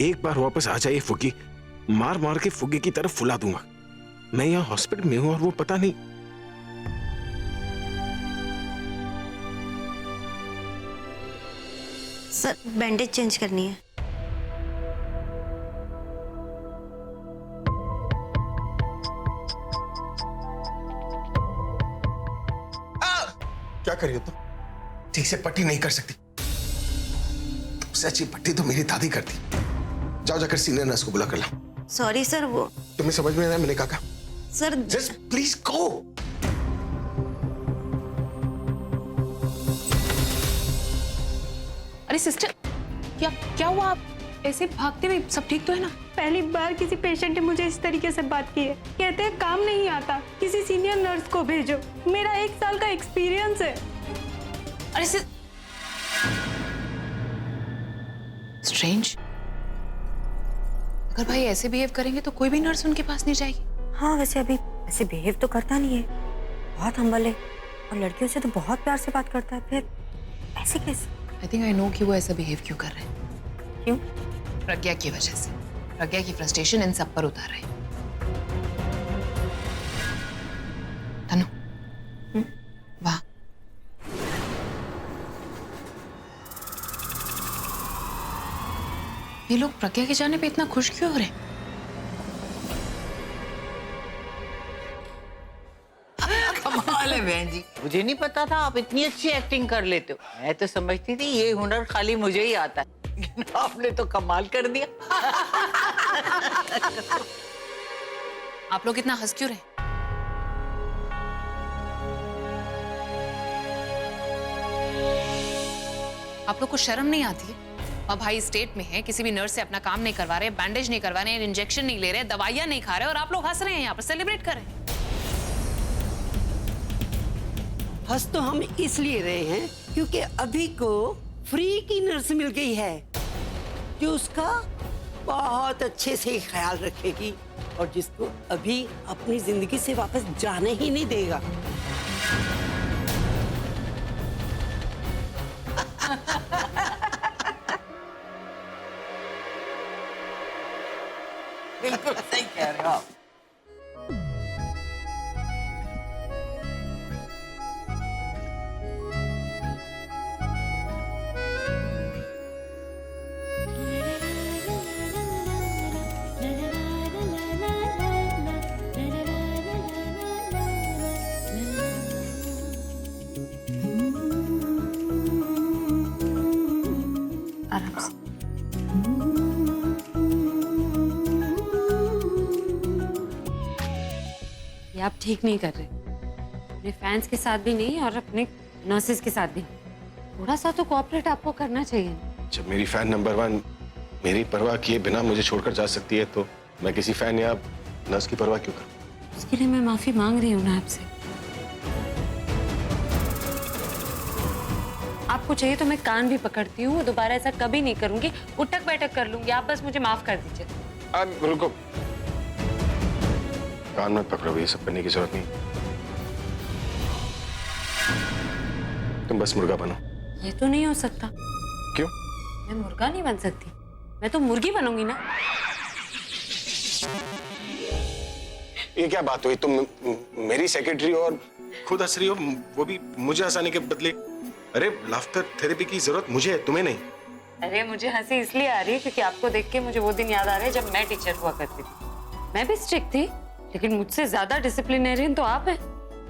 एक बार वापस आ जाए फुग्गी, मार मार के फुग्गी की तरफ फुला दूंगा। मैं यहाँ हॉस्पिटल में हूँ और वो पता नहीं। सर बैंडेज चेंज करनी है। क्या करिए तुम? ठीक से पट्टी नहीं कर सकती? सच्ची पट्टी तो मेरी दादी करती। जाओ जाकर सीनियर नर्स को बुला कर लाओ। सॉरी सर, वो तुम्हें समझ में नहीं आया मैंने कहा? Sir just please go. अरे सिस्टर, क्या हुआ? आप ऐसे भागते हुए, सब ठीक तो है ना? पहली बार किसी पेशेंट ने मुझे इस तरीके से बात की है। कहते हैं काम नहीं आता, किसी सीनियर नर्स को भेजो। मेरा 1 साल का एक्सपीरियंस है। अरे स्ट्रेंज। अगर भाई ऐसे बिहेव करेंगे तो कोई भी नर्स उनके पास नहीं जाएगी। हाँ, वैसे अभी ऐसे बिहेव तो करता नहीं है, बहुत हम्बल है और लड़कियों से तो बहुत प्यार से बात करता है। फिर ऐसे कैसे? आई थिंक आई नो कि वो ऐसा बिहेव क्यों कर रहे हैं। क्यों? प्रज्ञा की वजह से। प्रज्ञा की फ्रस्ट्रेशन इन सब पर उतार रहे हैं। तनु, वाह, ये लोग प्रज्ञा के जाने पे इतना खुश क्यों हो रहे हैं? कमाल है बहन जी, मुझे नहीं पता था आप इतनी अच्छी एक्टिंग कर लेते हो। मैं तो समझती थी ये हुनर खाली मुझे ही आता है, लेकिन आपने तो कमाल कर दिया। आप लोग इतना हंस क्यों रहे? आप लोग को शर्म नहीं आती है? अब भाई स्टेट में है, किसी भी नर्स से अपना काम नहीं करवा रहे, बैंडेज नहीं करवा रहे, इंजेक्शन नहीं ले रहे, दवाइयां नहीं खा रहे, और आप लोग हंस रहे हैं, यहाँ पर सेलिब्रेट कर रहे हैं। हंस तो हम इसलिए रहे हैं क्योंकि अभी को फ्री की नर्स मिल गई है जो उसका बहुत अच्छे से ख्याल रखेगी और जिसको अभी अपनी जिंदगी से वापस जाने ही नहीं देगा। बिल्कुल सही कह रहे हो आप। आराम से। ये आप ठीक नहीं कर रहे, अपने फैंस के साथ भी नहीं और अपने नर्सेस के साथ भी नहीं। थोड़ा सा तो कोऑपरेट आपको करना चाहिए। जब मेरी फैन नंबर 1 मेरी परवाह किए बिना मुझे छोड़कर जा सकती है, तो मैं किसी फैन या नर्स की परवाह क्यों करूं? उसके लिए मैं माफी मांग रही हूँ ना आपसे। आपको चाहिए तो मैं कान भी पकड़ती हूँ, दोबारा ऐसा कभी नहीं करूंगी, उठक बैठक कर लूंगी। आप बस मुझे माफ कर दीजिए। रुको, कान मत पकड़ो, ये सब करने की जरूरत नहीं। तुम बस मुर्गा बनो। ये तो नहीं हो सकता। क्यों? मैं मुर्गा नहीं बन सकती, मैं तो मुर्गी बनूंगी ना। ये क्या बात हुई? तुम मेरी सेक्रेटरी और खुद हंस रही हो, वो भी मुझे हंसाने के बदले। अरे लाफ्टर थेरेपी की जरूरत मुझे है, तुम्हें नहीं। अरे मुझे हंसी इसलिए आ रही है क्योंकि आपको देख के मुझे वो दिन याद आ रहा है जब मैं टीचर हुआ करती थी। मैं भी स्ट्रिक्ट थी, लेकिन मुझसे ज्यादा डिसिप्लिनेरियन तो आप हैं।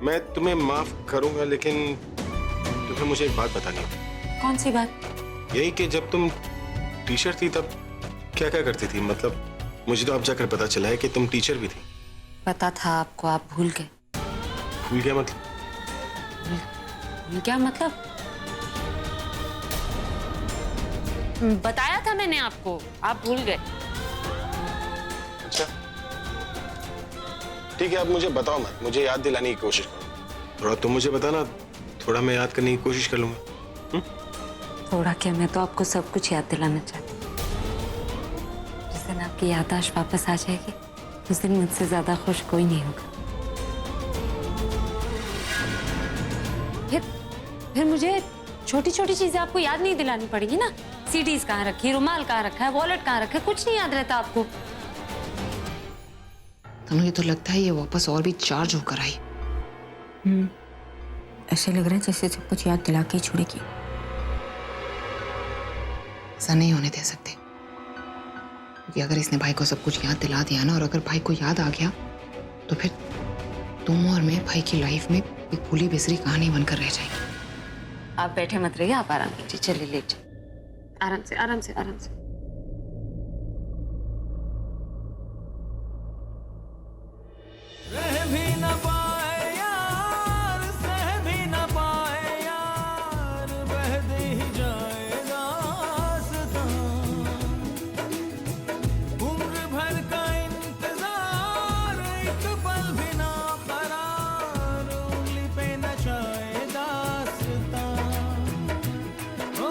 मैं तुम्हें माफ करूंगा, लेकिन तुम्हें मुझे एक बात बतानी है। कौन सी बात? यही कि जब तुम टीचर थी तब क्या क्या करती थी? मतलब मुझे तो अब जाकर पता चला है कि तुम टीचर भी थी। पता था आपको, आप भूल गए। भूल गया मतलब? क्या मतलब? बताया था मैंने आपको, आप भूल गए। अच्छा ठीक है, अब मुझे बताओ मत, मुझे याद दिलाने की कोशिश करो। थोड़ा तुम मुझे बताना, थोड़ा मैं याद करने की कोशिश कर लूंगा। थोड़ा क्या, मैं तो आपको सब कुछ याद दिलाना चाहती हूँ। जिस दिन आपकी याददाश्त वापस आ जाएगी उस दिन मुझसे ज्यादा खुश कोई नहीं होगा। फिर मुझे छोटी छोटी चीजें आपको याद नहीं दिलानी पड़ेगी ना। सीडीज कहाँ रखी, रुमाल कहाँ रखा है, वॉलेट कहाँ रखा है, कुछ नहीं याद रहता आपको। तनु, ये तो लगता है ये वापस और भी चार्ज होकर आई। ऐसे लग रहा है जैसे सब कुछ याद दिला के छोड़ेगी। ऐसा नहीं होने दे सकते, क्योंकि अगर इसने भाई को सब कुछ याद दिला दिया ना, और अगर भाई को याद आ गया तो फिर तुम और मैं भाई की लाइफ में एक भूली बिसरी कहानी बनकर रह जाएगी। आप बैठे मत रहिए, आप आराम कीजिए, चलिए लेट जाइए। आराम से आराम से आराम से। रह भी न पाए यार, सह भी न पाए यार, बह दे ही जाएगा रास्ता। उम्र भर का इंतजार, एक पल भी ना करार, उंगली पे नचाए दास्तां। ओ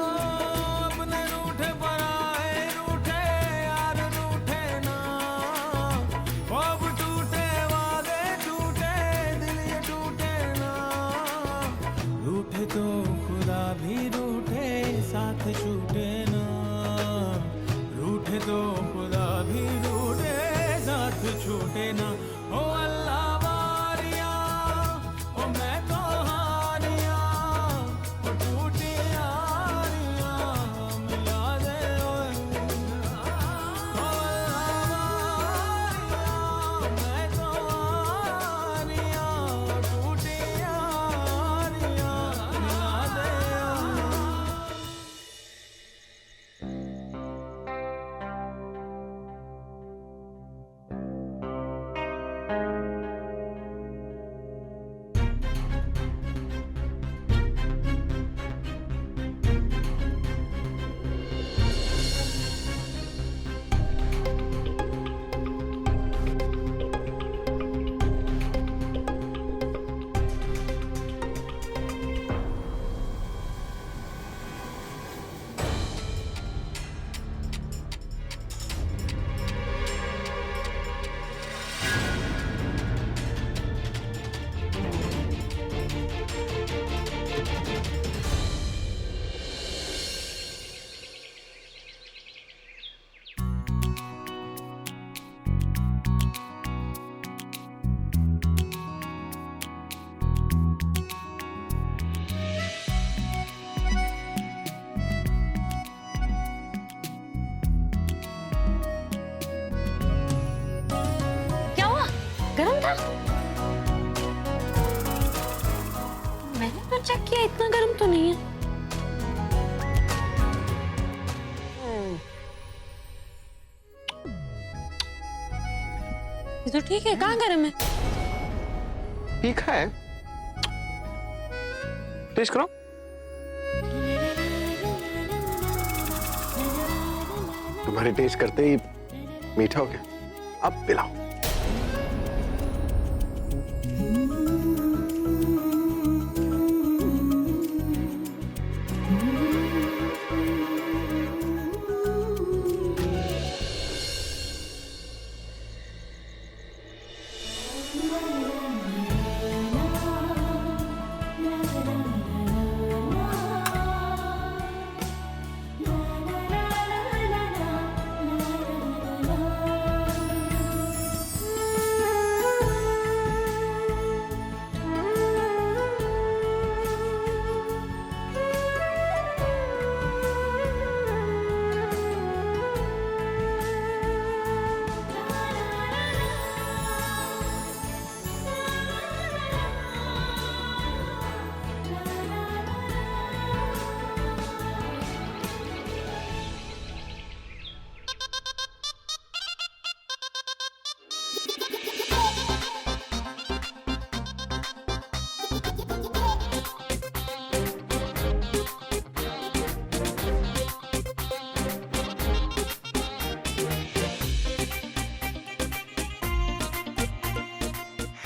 अपने रूठे पराए रूठे यार, रूठे ना। ख्वाब टूटे, वादे टूटे, दिल ये टूटे ना। रूठे तो खुदा भी रूठे, साथ छूटे ना। रूठे तो खुदा भी रूठे, साथ छूटे ना। ओ अल्लाह वारिया, ओ मैं तो हारिया, ओ टूटी यारिया मिला दे ओए। ओ अल्लाह वारिया, मैं तो हारिया, ओ टूटी यारिया मिला दे ओए। क्या हुआ? गरम था? मैंने तो चेक किया, इतना गरम तो नहीं है। ये तो ठीक है, कहाँ गरम है? ठीक है, टेस्ट करो। तुम्हारे टेस्ट करते ही मीठा हो गया, अब पिलाओ।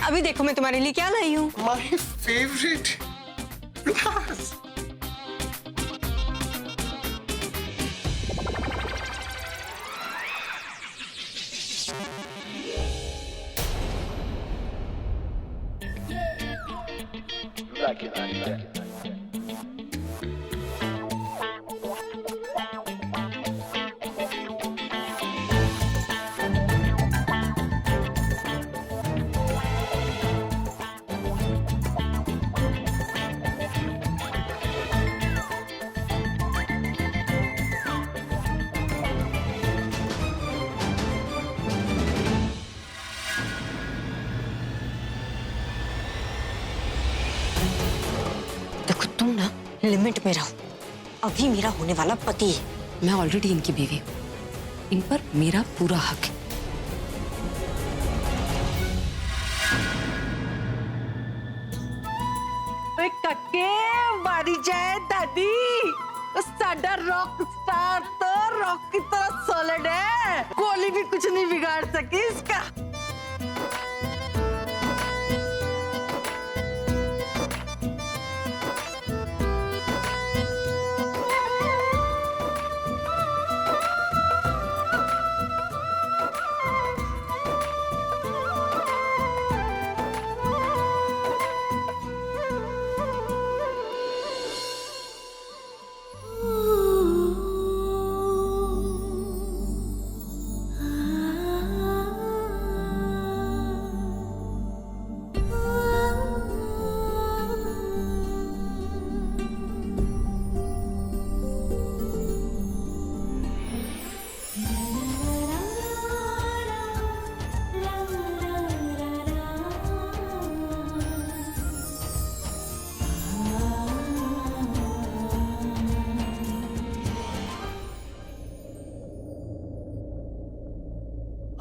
अभी देखो मैं तुम्हारे लिए क्या लाई हूँ। My favourite glass. लिमिट में रहो। अभी मेरा होने वाला पति है। मैं ऑलरेडी इनकी बीवी हूँ, इन पर मेरा पूरा हक है। ਓਏ ਕੱਕੇ ਮਾਰੀ ਜਾਏ ਦਾਦੀ ਉਹ ਸਾਡਾ रॉक स्टार तो रॉक की तरह सॉलिड है, गोली भी कुछ नहीं बिगाड़ सकी इसका।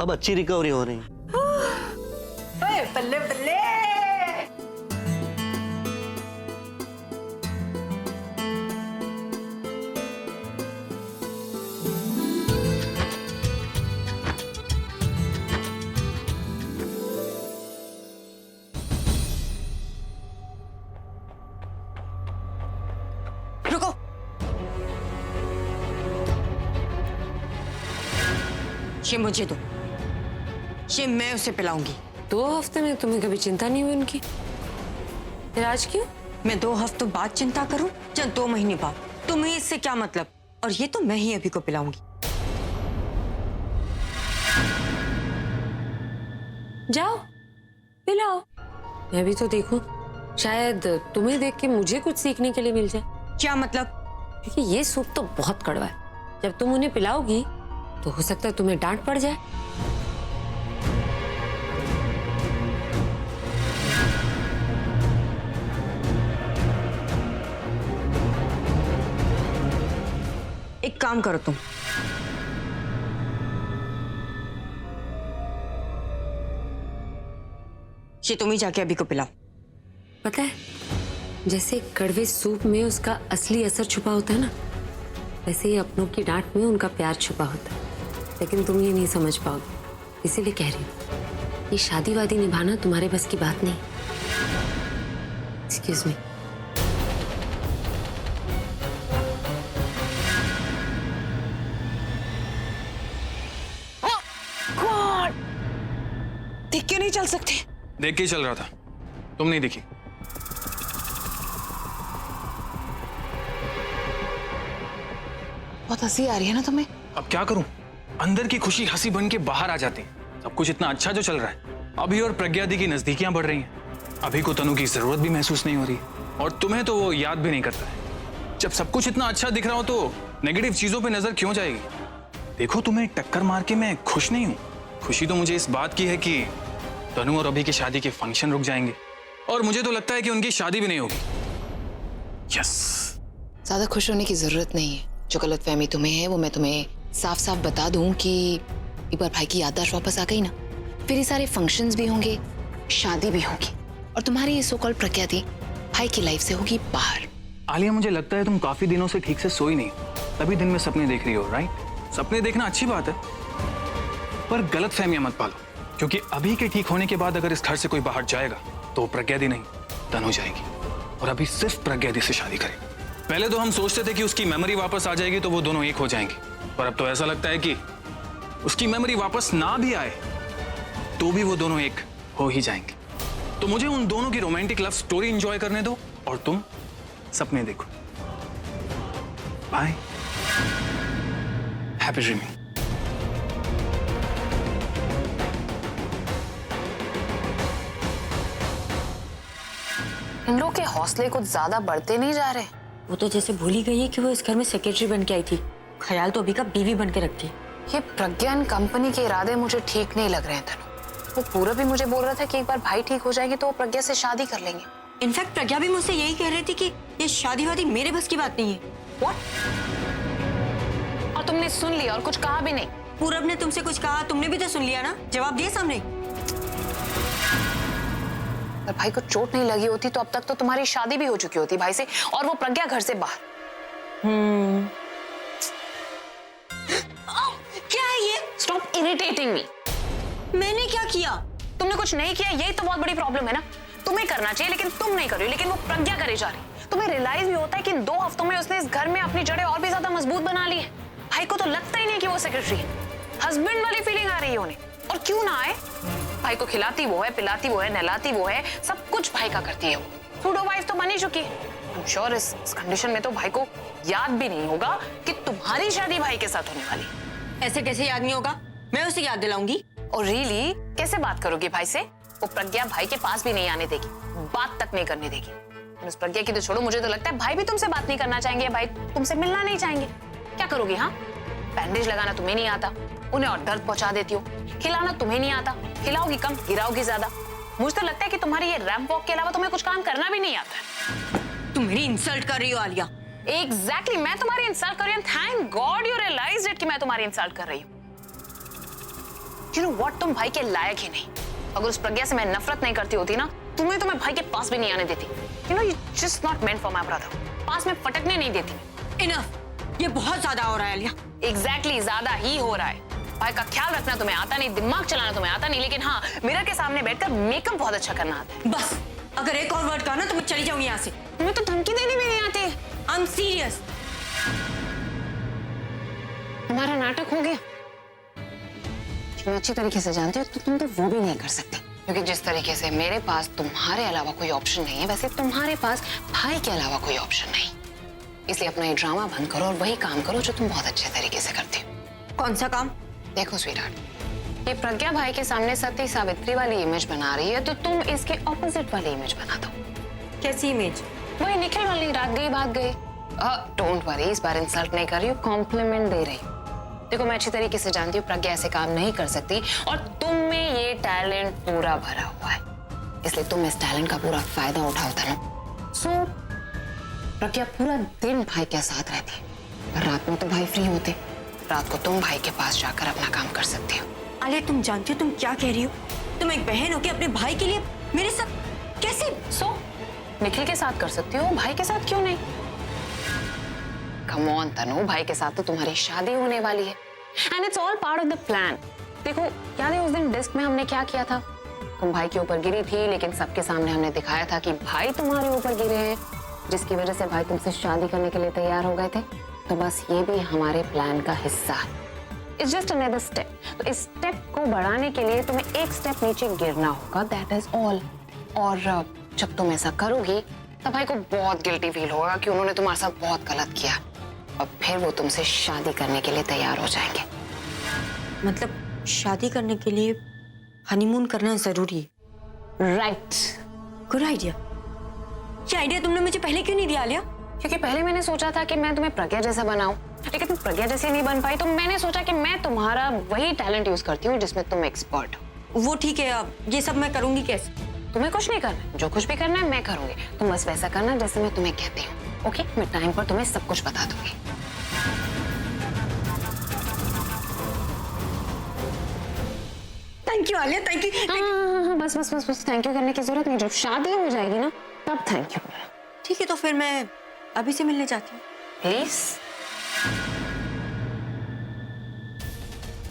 अब अच्छी रिकवरी हो रही है। ओए बल्ले बल्ले। रुको। ये मुझे दो, ये मैं उसे पिलाऊंगी। 2 हफ्ते में तुम्हें कभी चिंता नहीं हुई उनकी, फिर आज क्यों? मैं 2 हफ्तों बाद चिंता करूं या 2 महीने बाद, तुम्हें इससे क्या मतलब? और ये तो मैं ही अभी को पिलाऊंगी। जाओ पिलाओ, मैं भी तो देखूं, शायद तुम्हें देख के मुझे कुछ सीखने के लिए मिल जाए। क्या मतलब? क्योंकि ये सूप तो बहुत कड़वा है, जब तुम उन्हें पिलाओगी तो हो सकता है तुम्हें डांट पड़ जाए। एक काम करो तुम, ये तुम ही जाके अभी को पिलाओ। पता है, जैसे कड़वे सूप में उसका असली असर छुपा होता है ना, वैसे ही अपनों की डांट में उनका प्यार छुपा होता है। लेकिन तुम ये नहीं समझ पाओगे, इसीलिए कह रही हूँ, ये शादी वादी निभाना तुम्हारे बस की बात नहीं। Excuse me. देख क्यों नहीं चल सकते? देख के ही चल रहा था, तुम नहीं दिखी। बहुत हंसी आ रही है ना तुम्हें? अब क्या करूं, अंदर की खुशी हंसी बन के बाहर आ जाती है। सब कुछ इतना अच्छा जो चल रहा है, अभी और प्रज्ञा दी की नजदीकियां बढ़ रही हैं। अभी को तनु की जरूरत भी महसूस नहीं हो रही, और तुम्हें तो वो याद भी नहीं करता है। जब सब कुछ इतना अच्छा दिख रहा हो तो नेगेटिव चीजों पे नजर क्यों जाएगी? देखो, तुम्हें टक्कर मार के मैं खुश नहीं हूं। खुशी तो मुझे इस बात की है कि तनु और अभी की शादी के फंक्शन रुक जाएंगे, और मुझे तो लगता है कि उनकी शादी भी नहीं होगी। यस। ज्यादा खुश होने की जरूरत नहीं है। जो गलतफहमी तुम्हें है वो मैं तुम्हें साफ साफ बता दूं कि एक बार भाई की याददाश्त वापस आ गई ना, फिर ये सारे फंक्शंस भी होंगे, शादी भी होगी, और तुम्हारी ये सो कॉल्ड प्रज्ञा दी भाई की लाइफ से होगी बाहर। आलिया, मुझे लगता है तुम काफी दिनों से ठीक से सोई नहीं, तभी दिन में सपने देख रही हो, राइट? सपने देखना अच्छी बात है, पर गलत फहमियां मत पालो, क्योंकि अभी के ठीक होने के बाद अगर इस घर से कोई बाहर जाएगा तो प्रज्ञा दी नहीं, तनु जाएगी, और अभी सिर्फ प्रज्ञा दी से शादी करेगी। पहले तो हम सोचते थे कि उसकी मेमोरी वापस आ जाएगी तो वो दोनों एक हो जाएंगे, पर अब तो ऐसा लगता है कि उसकी मेमोरी वापस ना भी आए तो भी वो दोनों एक हो ही जाएंगे। तो मुझे उन दोनों की रोमांटिक लव स्टोरी एंजॉय करने दो, और तुम सपने देखो। Bye, happy dreaming. इन लोग के हौसले कुछ ज्यादा बढ़ते नहीं जा रहे? वो तो जैसे भूल ही गई है कि वो इस घर में सेक्रेटरी बन के आई थी। ख्याल तो अभी का बीवी बन के रखती। ये प्रज्ञान कंपनी के इरादे मुझे ठीक नहीं लग रहे हैं तनु। वो पूरा भी मुझे बोल रहा था कि एक बार भाई ठीक हो जाएंगे तो वो प्रज्ञा से शादी कर लेंगे। इनफैक्ट प्रज्ञा भी मुझसे यही कह रही थी कि ये शादी वादी मेरे बस की बात नहीं है। What? और तुमने सुन लिया और कुछ कहा भी नहीं? पूरब ने तुमसे कुछ कहा, तुमने भी तो सुन लिया ना, जवाब दिए सामने। अगर भाई को चोट नहीं लगी होती तो अब तक तो तुम्हारी शादी भी हो चुकी होती भाई से, और वो प्रज्ञा घर से बाहर। क्या है ये? स्टॉप इरिटेटिंग मी। मैंने क्या किया? तुमने कुछ नहीं किया, यही तो बहुत बड़ी प्रॉब्लम है ना। तुम्हें करना चाहिए लेकिन तुम नहीं कर रही हो, लेकिन वो प्रज्ञा करे जा रही। तुम्हें रियलाइज भी होता है कि इन 2 हफ्तों में उसने इस घर में अपनी जड़ें और भी ज्यादा मजबूत बना ली है। भाई को तो लगता ही नहीं कि वो सेक्रेटरी है। हस्बैंड वाली फीलिंग आ रही है उन्हें, और क्यों ना आए। भाई को खिलाती वो है, पिलाती वो है, नहलाती वो है, सब कुछ भाई का करती है वो। सूडो वाइफ तो बन ही चुकी है। आई एम श्योर इस कंडीशन में तो भाई को याद भी नहीं होगा कि तुम्हारी शादी भाई के साथ होने वाली। ऐसे कैसे याद नहीं होगा? मैं उसे याद दिलाऊंगी। और रियली कैसे बात करोगी भाई से? वो प्रज्ञा भाई के पास भी नहीं आने देगी, बात तक नहीं करने देगी। उस प्रज्ञा की तो छोड़ो, मुझे तो लगता है भाई भी तुमसे बात नहीं करना चाहेंगे, भाई तुमसे मिलना नहीं चाहेंगे। क्या करोगी? हाँ, बैंडेज लगाना तुम्हें नहीं आता, उन्हें और दर्द पहुंचा देती हो। खिलाना तुम्हें नहीं आता, खिलाओगी कम, गिराओगी ज्यादा। मुझे तो लगता है कि तुम्हारी ये रैंप वॉक के अलावा तुम्हें कुछ काम करना भी नहीं आता है। तुम मेरी इंसल्ट कर रही हो आलिया। एग्जैक्टली, मैं तुम्हारी इंसल्ट कर रही हूँ। Thank God you realised it कि मैं तुम्हारी इंसल्ट कर रही हूँ। यू नो व्हाट, तुम भाई के लायक ही नहीं। अगर उस प्रज्ञा से मैं नफरत नहीं करती होती ना, तुम्हें तो मैं भाई के पास भी नहीं आने देती। You know, you just not meant for my brother. पास में फटकने नहीं देती। इनफ, ये बहुत ज्यादा हो रहा है आलिया। एग्जैक्टली, ज्यादा ही हो रहा है। भाई का ख्याल रखना तुम्हें आता नहीं, दिमाग चलाना तुम्हें आता नहीं, लेकिन हाँ, मिरर के सामने बैठकर मेकअप बहुत अच्छा करना आता है। बस, अगर एक और वर्ड कहा ना तो मैं चली जाऊंगी यहाँ से। तुम्हें तो धमकी देनी भी नहीं आती। I am serious. तुम्हारा नाटक हो गया। मैं अच्छी तरीके से जानती हूँ तो तुम तो वो भी नहीं कर सकते, क्योंकि जिस तरीके से मेरे पास तुम्हारे अलावा कोई ऑप्शन नहीं है, वैसे तुम्हारे पास भाई के अलावा कोई ऑप्शन नहीं। इसलिए अपना ये ड्रामा बंद करो और वही काम करो जो तुम बहुत अच्छे तरीके से करती हो। कौन सा काम? देखो स्वीटहार्ट, ये प्रज्ञा भाई के सामने सती सावित्री वाली इमेज बना रही है, तो तुम इसके ऑपोजिट वाली इमेज बना दो। कैसी इमेज? वही निखिल वाली, रात गई बात गई। डोंट वरी, इस बार इंसल्ट नहीं कर रही हूँ, कॉम्प्लीमेंट दे रही हूँ। देखो, मैं अच्छी तरीके से जानती हूँ प्रज्ञा ऐसे काम नहीं कर सकती, और तुम में ये टैलेंट पूरा भरा हुआ है, इसलिए तुम इस टैलेंट का पूरा फायदा उठाओ ना। सो प्रज्ञा पूरा दिन भाई के साथ रहती है, रात में तो भाई फ्री होते, रात को तुम भाई के पास जाकर अपना काम कर सकती हो। आलिया, तुम जानती हो तुम क्या कह रही हो? तुम एक बहन हो के अपने भाई के लिए मेरे साथ कैसे? सो निखिल के साथ कर सकती हो, भाई के साथ क्यों नहीं? कम ऑन तनु, भाई के साथ तो तुम्हारी शादी होने वाली है, and it's all part of the plan. देखो, याद है उस दिन डिस्क में हमने क्या किया था? तुम भाई के ऊपर गिरी थी, लेकिन सबके सामने हमने दिखाया था कि भाई तुम्हारे ऊपर गिरे हैं, जिसकी वजह से भाई तुमसे शादी करने के लिए तैयार हो गए थे। तो बस ये भी हमारे प्लान का हिस्सा है। It's just another step. तो इस स्टेप को बढ़ाने के लिए तुम्हें एक स्टेप नीचे गिरना होगा, दैट इज ऑल। और जब तुम ऐसा करोगी तब भाई को बहुत गिल्टी फील होगा कि उन्होंने तुम्हारे साथ बहुत गलत किया, और फिर वो तुमसे शादी करने के लिए तैयार हो जाएंगे। मतलब शादी करने के लिए हनीमून करना जरूरी है? राइट। Good idea. ये आइडिया तुमने मुझे पहले क्यों नहीं दिया आलिया? क्योंकि पहले मैंने सोचा था कि मैं तुम्हें प्रज्ञा जैसा बनाऊं, लेकिन तुम प्रज्ञा जैसी नहीं बन पाई, तो मैंने सोचा कि मैं तुम्हारा वही टैलेंट यूज करती हूँ जिसमें तुम एक्सपर्ट हो। वो ठीक है, अब ये सब मैं करूंगी कैसे? तुम्हें कुछ नहीं करना, जो कुछ भी करना है मैं करूंगी, तुम बस वैसा करना जैसे मैं तुम्हें कहती हूँ। ओके, मैं टाइम पर तुम्हें सब कुछ बता दूंगी। Thank you Alia, thank you. हाँ, बस बस बस बस थैंक यू करने की जरूरत नहीं, जब शादी हो जाएगी ना तब थैंक यू। ठीक है, तो फिर मैं अभी से मिलने जाती हूँ। प्लीज।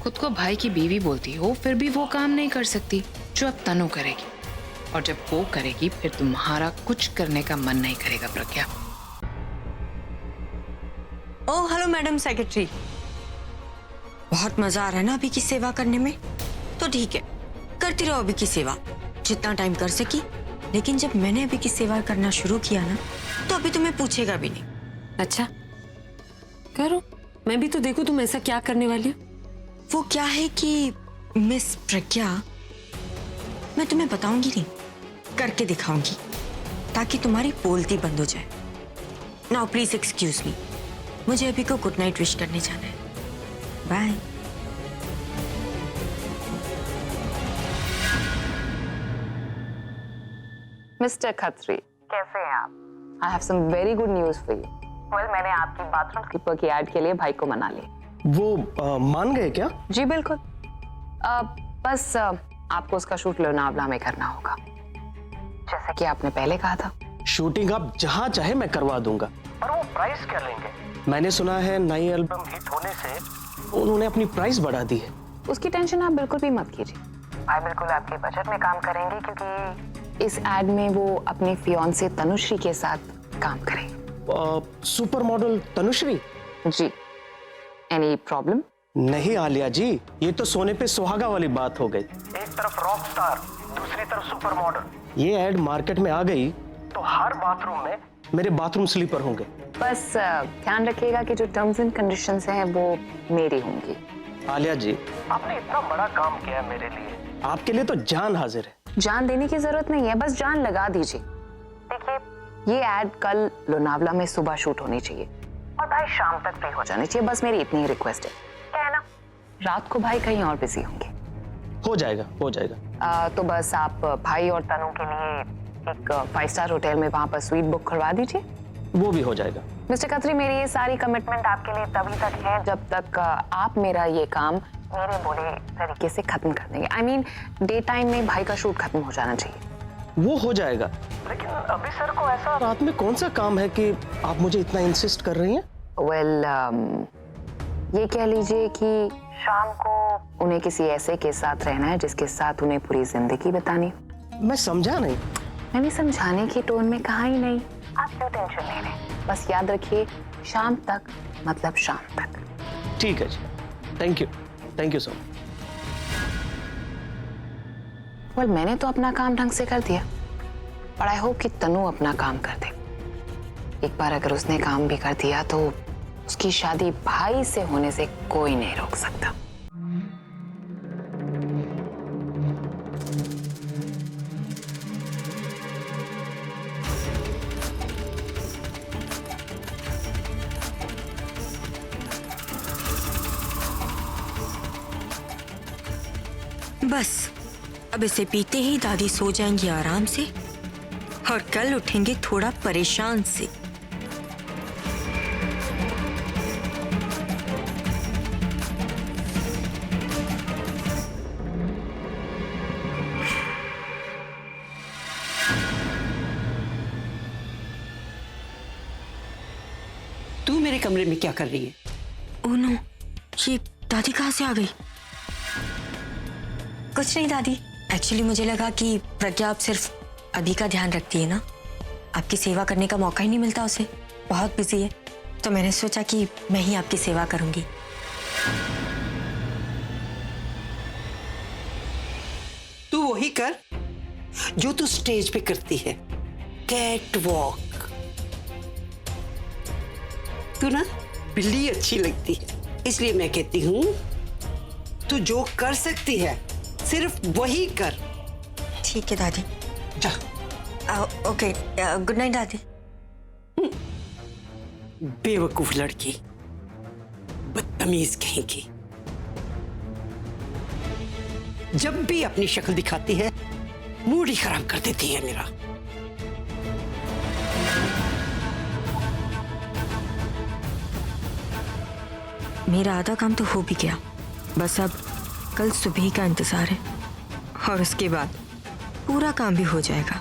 खुद को भाई की बीवी बोलती हो, फिर भी वो काम नहीं कर सकती जो अब तनु करेगी, और जब वो करेगी फिर तुम्हारा कुछ करने का मन नहीं करेगा प्रज्ञा। ओह हेलो मैडम सेक्रेटरी, बहुत मजा आ रहा है ना अभी की सेवा करने में? तो ठीक है, करती रहो अभी की सेवा जितना टाइम कर सकी, लेकिन जब मैंने अभी की सेवा करना शुरू किया ना तो अभी तुम्हें पूछेगा भी नहीं। अच्छा करो, मैं भी तो देखूं तुम ऐसा क्या करने वाली हो। वो क्या है कि मिस प्रज्ञा, मैं तुम्हें बताऊंगी नहीं, करके दिखाऊंगी ताकि तुम्हारी बोलती बंद हो जाए। नाउ प्लीज एक्सक्यूज मी, मुझे अभी को गुड नाइट विश करने जाना है। बाय। मिस्टर खत्री, कैसे हैं आप? I have some very good news for you. Well, मैंने आपकी बाथरूम स्लीपर की एड के लिए भाई को मना लिया। वो मान गए क्या? जी बिल्कुल। बस आपको उसका शूट लोनावला में करना होगा, जैसे कि आपने पहले कहा था। शूटिंग आप जहाँ चाहे मैं करवा दूंगा। पर वो प्राइस क्या लेंगे? मैंने सुना है नई एल्बम हिट होने से उन्होंने अपनी प्राइस बढ़ा दी है। उसकी टेंशन आप बिल्कुल भी मत कीजिए। भाई बिल्कुल आपके बजट में काम करेंगे, क्योंकि इस एड में वो अपनी फियांसे तनुश्री के साथ काम करेंगे। Super model Tanushree? जी। Any problem? नहीं आलिया जी, ये तो सोने पे सुहागा वाली बात हो गई। एक तरफ रॉक स्टार, दूसरी तरफ सुपर मॉडल। ये एड मार्केट में आ गई तो हर बाथरूम में मेरे बाथरूम स्लीपर होंगे। बस ध्यान रखिएगा कि जो टर्म्स एंड कंडीशंस हैं वो मेरी होंगी। आलिया जी, आपने इतना बड़ा काम किया है मेरे लिए, आपके लिए तो जान हाजिर है। जान देने की जरूरत नहीं है, बस जान लगा दीजिए। देखिए, ये एड कल लोनावला में सुबह शूट होनी चाहिए और भाई शाम तक फ्री हो जाने चाहिए। बस मेरी इतनी ही रिक्वेस्ट है। क्या है ना, रात को भाई कहीं और बिजी होंगे। हो जाएगा, हो जाएगा। तो बस आप भाई और तनु के लिए एक 5 स्टार होटल में वहां पर स्वीट बुक करवा दीजिए। वो भी हो जाएगा। मिस्टर खत्री, मेरी ये सारी कमिटमेंट आपके लिए तभी तक है जब तक आप मेरा ये काम मेरे बोले तरीके से खत्म कर देंगे। आई मीन, डे टाइम में भाई का शूट खत्म हो जाना चाहिए। वो हो जाएगा, लेकिन अभी सर को ऐसा रात में कौन सा काम है कि आप मुझे इतना इंसिस्ट कर रही हैं? वेल, ये कह लीजिए कि शाम को उन्हें किसी ऐसे के साथ रहना है जिसके साथ उन्हें पूरी जिंदगी बितानी। मैं समझा नहीं। मैंने समझाने की टोन में कहा ही नहीं। आप क्यों टेंशन ले रहे हैं? बस याद रखिए, शाम तक मतलब शाम तक। ठीक है जी, thank you so much. Well, मैंने तो अपना काम ढंग से कर दिया, पर आई होप कि तनु अपना काम कर दे। एक बार अगर उसने काम भी कर दिया तो उसकी शादी भाई से होने से कोई नहीं रोक सकता। बस अब इसे पीते ही दादी सो जाएंगी आराम से और कल उठेंगे थोड़ा परेशान से। तू मेरे कमरे में क्या कर रही है? ओह नो, ये दादी कहाँ से आ गई? कुछ नहीं दादी, एक्चुअली मुझे लगा कि प्रज्ञा आप सिर्फ अभी का ध्यान रखती है ना, आपकी सेवा करने का मौका ही नहीं मिलता उसे, बहुत बिजी है, तो मैंने सोचा कि मैं ही आपकी सेवा करूंगी। तू वही कर जो तू स्टेज पे करती है, कैट वॉक। तू ना बिल्ली अच्छी लगती है, इसलिए मैं कहती हूँ तू जो कर सकती है सिर्फ वही कर। ठीक है दादी। जा। ओके, गुड नाइट दादी। बेवकूफ लड़की, बदतमीज कहीं की, जब भी अपनी शक्ल दिखाती है मूड ही खराब कर देती है मेरा। मेरा आधा काम तो हो भी गया, बस अब कल सुबह का इंतजार है और उसके बाद पूरा काम भी हो जाएगा।